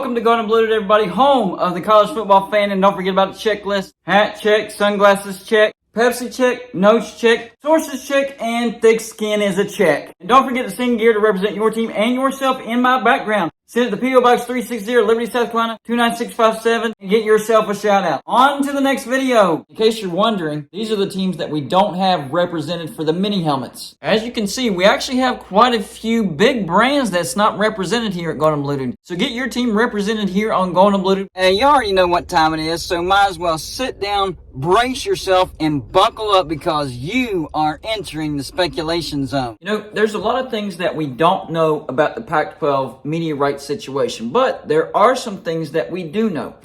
Welcome to Golden Blue, everybody, home of the college football fan. And don't forget about the checklist. Hat check, sunglasses check, Pepsi check, notes check, sources check, and thick skin is a check. And don't forget to sing gear to represent your team and yourself in my background. Send it to P.O. Box 360, Liberty, South Carolina, 29657, and get yourself a shout out. On to the next video. In case you're wondering, these are the teams that we don't have represented for the mini helmets. As you can see, we actually have quite a few big brands that's not represented here at Golden Blue. So get your team represented here on Golden Blue. And you already know what time it is, so might as well sit down, brace yourself, and buckle up because you are entering the speculation zone. You know, there's a lot of things that we don't know about the Pac-12 media rights situation, but there are some things that we do know.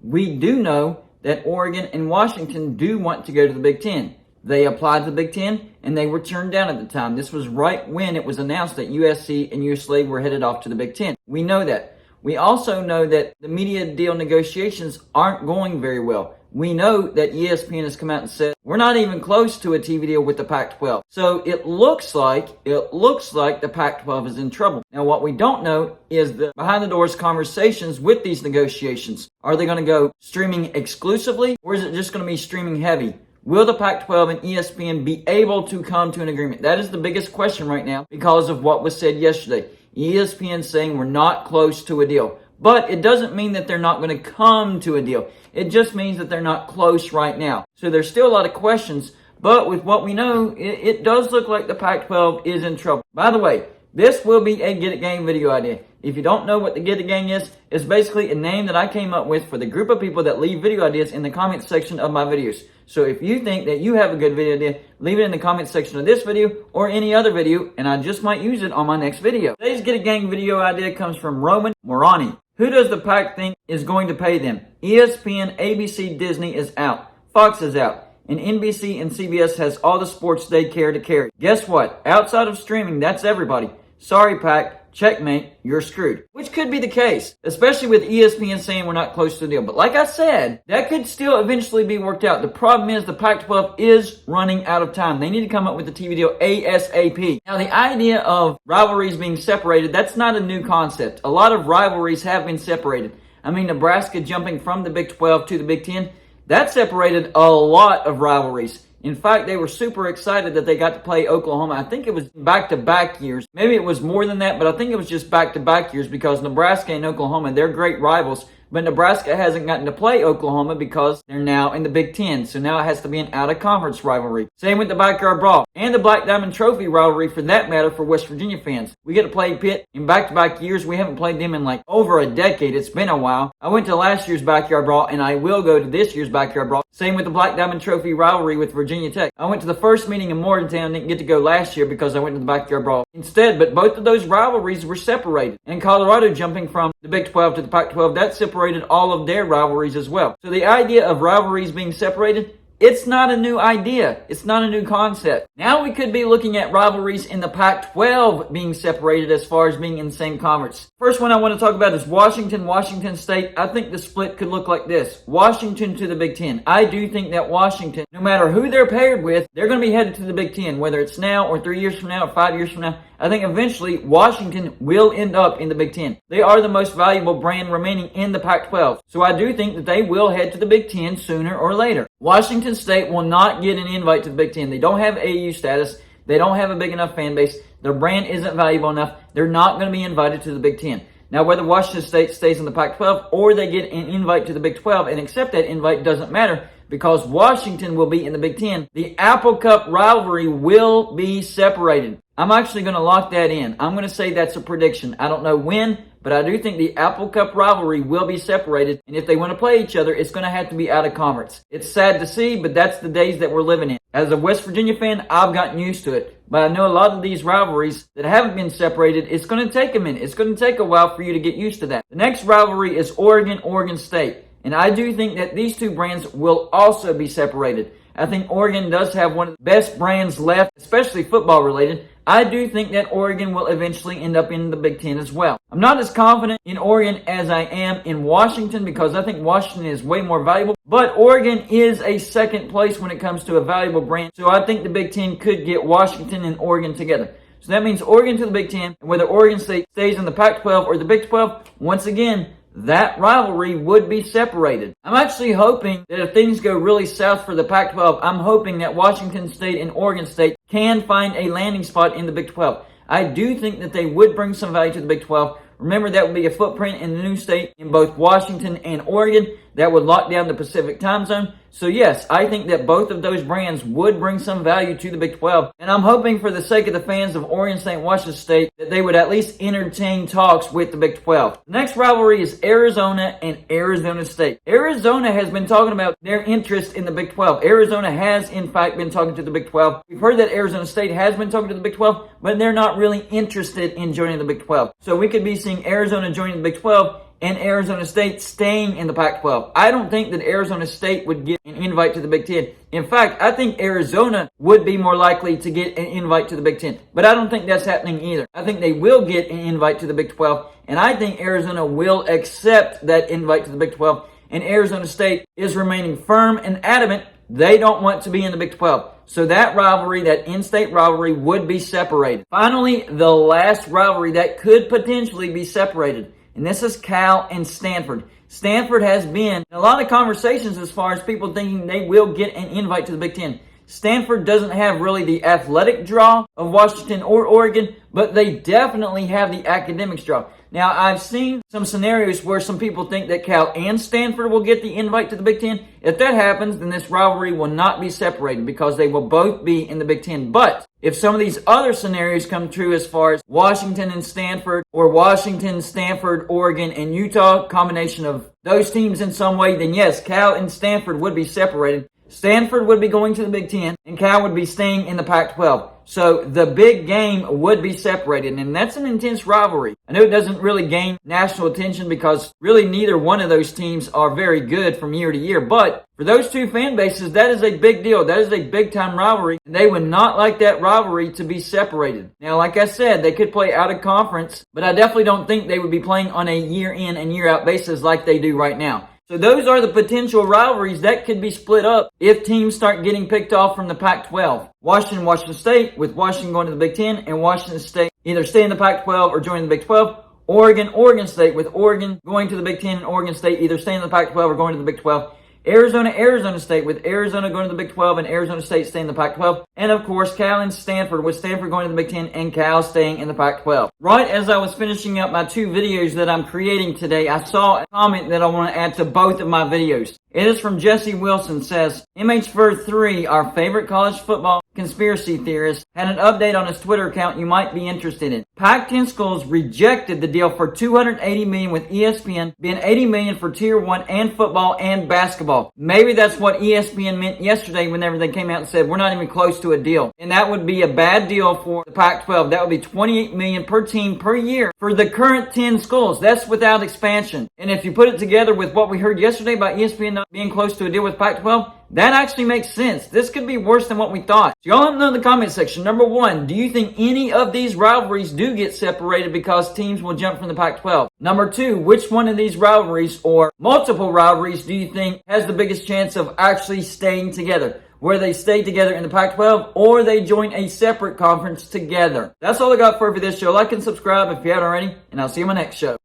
We do know that Oregon and Washington do want to go to the Big Ten. They applied to the Big Ten, and they were turned down at the time. This was right when it was announced that USC and UCLA were headed off to the Big Ten. We know that. We also know that the media deal negotiations aren't going very well. We know that ESPN has come out and said, we're not even close to a TV deal with the Pac-12. So it looks like the Pac-12 is in trouble. Now, what we don't know is the behind-the-doors conversations with these negotiations. Are they going to go streaming exclusively, or is it just going to be streaming heavy? Will the Pac-12 and ESPN be able to come to an agreement? That is the biggest question right now because of what was said yesterday. ESPN saying we're not close to a deal. But it doesn't mean that they're not going to come to a deal. It just means that they're not close right now. So there's still a lot of questions. But with what we know, it does look like the Pac-12 is in trouble. By the way, this will be a Get It Gang video idea. If you don't know what the Get It Gang is, it's basically a name that I came up with for the group of people that leave video ideas in the comment section of my videos. So if you think that you have a good video idea, leave it in the comment section of this video or any other video, and I just might use it on my next video. Today's Get It Gang video idea comes from Roman Morani. Who does the PAC think is going to pay them? ESPN, ABC, Disney is out. Fox is out. And NBC and CBS has all the sports they care to carry. Guess what? Outside of streaming, that's everybody. Sorry, PAC. Checkmate, you're screwed. Which could be the case, especially with ESPN saying we're not close to the deal. But like I said, that could still eventually be worked out. The problem is the Pac-12 is running out of time. They need to come up with a TV deal ASAP. Now, the idea of rivalries being separated, that's not a new concept. A lot of rivalries have been separated. I mean, Nebraska jumping from the Big 12 to the Big 10, that separated a lot of rivalries. In fact, they were super excited that they got to play Oklahoma. I think it was back-to-back years. Maybe it was more than that, but I think it was just back-to-back years because Nebraska and Oklahoma, they're great rivals. But Nebraska hasn't gotten to play Oklahoma because they're now in the Big Ten. So now it has to be an out-of-conference rivalry. Same with the Backyard Brawl and the Black Diamond Trophy rivalry for that matter for West Virginia fans. We get to play Pitt in back-to-back years. We haven't played them in like over a decade. It's been a while. I went to last year's Backyard Brawl and I will go to this year's Backyard Brawl. Same with the Black Diamond Trophy rivalry with Virginia Tech. I went to the first meeting in Morgantown, didn't get to go last year because I went to the Backyard Brawl instead, but both of those rivalries were separated. And Colorado jumping from the Big 12 to the Pac-12, that separated all of their rivalries as well. So the idea of rivalries being separated, it's not a new idea. It's not a new concept. Now we could be looking at rivalries in the Pac-12 being separated as far as being in the same conference. First one I want to talk about is Washington State. I think the split could look like this. Washington to the Big Ten. I do think that Washington, no matter who they're paired with, they're going to be headed to the Big Ten, whether it's now or 3 years from now or 5 years from now. I think eventually Washington will end up in the Big Ten. They are the most valuable brand remaining in the Pac-12. So I do think that they will head to the Big Ten sooner or later. Washington State will not get an invite to the Big Ten. They don't have AU status. They don't have a big enough fan base. Their brand isn't valuable enough. They're not going to be invited to the Big Ten. Now, whether Washington State stays in the Pac-12 or they get an invite to the Big 12 and accept that invite doesn't matter because Washington will be in the Big Ten. The Apple Cup rivalry will be separated. I'm actually going to lock that in. I'm going to say that's a prediction. I don't know when, but I do think the Apple Cup rivalry will be separated. And if they want to play each other, it's going to have to be out of conference. It's sad to see, but that's the days that we're living in. As a West Virginia fan, I've gotten used to it. But I know a lot of these rivalries that haven't been separated, it's going to take a minute. It's going to take a while for you to get used to that. The next rivalry is Oregon State. And I do think that these two brands will also be separated. I think Oregon does have one of the best brands left, especially football related. I do think that Oregon will eventually end up in the Big Ten as well. I'm not as confident in Oregon as I am in Washington because I think Washington is way more valuable. But Oregon is a second place when it comes to a valuable brand. So I think the Big Ten could get Washington and Oregon together. So that means Oregon to the Big Ten. And whether Oregon State stays in the Pac-12 or the Big 12, once again, that rivalry would be separated. I'm actually hoping that if things go really south for the Pac-12, I'm hoping that Washington State and Oregon State can find a landing spot in the Big 12. I do think that they would bring some value to the Big 12. Remember, that would be a footprint in the new state in both Washington and Oregon that would lock down the Pacific time zone. So yes, I think that both of those brands would bring some value to the Big 12. And I'm hoping for the sake of the fans of Oregon State and Washington State that they would at least entertain talks with the Big 12. The next rivalry is Arizona and Arizona State. Arizona has been talking about their interest in the Big 12. Arizona has, in fact, been talking to the Big 12. We've heard that Arizona State has been talking to the Big 12, but they're not really interested in joining the Big 12. So we could be seeing Arizona joining the Big 12 and Arizona State staying in the Pac-12. I don't think that Arizona State would get an invite to the Big Ten. In fact, I think Arizona would be more likely to get an invite to the Big Ten. But I don't think that's happening either. I think they will get an invite to the Big 12, and I think Arizona will accept that invite to the Big 12, and Arizona State is remaining firm and adamant they don't want to be in the Big 12. So that rivalry, that in-state rivalry, would be separated. Finally, the last rivalry that could potentially be separated, and this is Cal and Stanford. Stanford has been in a lot of conversations as far as people thinking they will get an invite to the Big Ten. Stanford doesn't have really the athletic draw of Washington or Oregon, but they definitely have the academics draw. Now, I've seen some scenarios where some people think that Cal and Stanford will get the invite to the Big Ten. If that happens, then this rivalry will not be separated because they will both be in the Big Ten. But if some of these other scenarios come true as far as Washington and Stanford, or Washington, Stanford, Oregon, and Utah, combination of those teams in some way, then yes, Cal and Stanford would be separated. Stanford would be going to the Big Ten, and Cal would be staying in the Pac-12. So the big game would be separated, and that's an intense rivalry. I know it doesn't really gain national attention because really neither one of those teams are very good from year to year, but for those two fan bases, that is a big deal. That is a big-time rivalry, and they would not like that rivalry to be separated. Now, like I said, they could play out of conference, but I definitely don't think they would be playing on a year-in and year-out basis like they do right now. So those are the potential rivalries that could be split up if teams start getting picked off from the Pac-12. Washington State, with Washington going to the Big Ten, and Washington State either stay in the Pac-12 or join the Big 12. Oregon State, with Oregon going to the Big Ten and Oregon State either staying in the Pac-12 or going to the Big 12. Arizona State, with Arizona going to the Big 12 and Arizona State staying in the Pac-12. And of course, Cal and Stanford, with Stanford going to the Big 10 and Cal staying in the Pac-12. Right as I was finishing up my two videos that I'm creating today, I saw a comment that I want to add to both of my videos. It is from Jesse Wilson. Says, MH3, our favorite college football conspiracy theorist, had an update on his Twitter account you might be interested in. Pac-10 schools rejected the deal for $280 million with ESPN, being $80 million for Tier 1 and football and basketball. Maybe that's what ESPN meant yesterday whenever they came out and said, we're not even close to a deal. And that would be a bad deal for the Pac-12. That would be $28 million per team per year for the current 10 schools. That's without expansion. And if you put it together with what we heard yesterday about ESPN not being close to a deal with Pac-12, that actually makes sense. This could be worse than what we thought. So y'all let me know in the comment section. Number one, do you think any of these rivalries do get separated because teams will jump from the Pac-12? Number two, which one of these rivalries or multiple rivalries do you think has the biggest chance of actually staying together? Where they stay together in the Pac-12 or they join a separate conference together? That's all I got for this show. Like and subscribe if you haven't already, and I'll see you in my next show.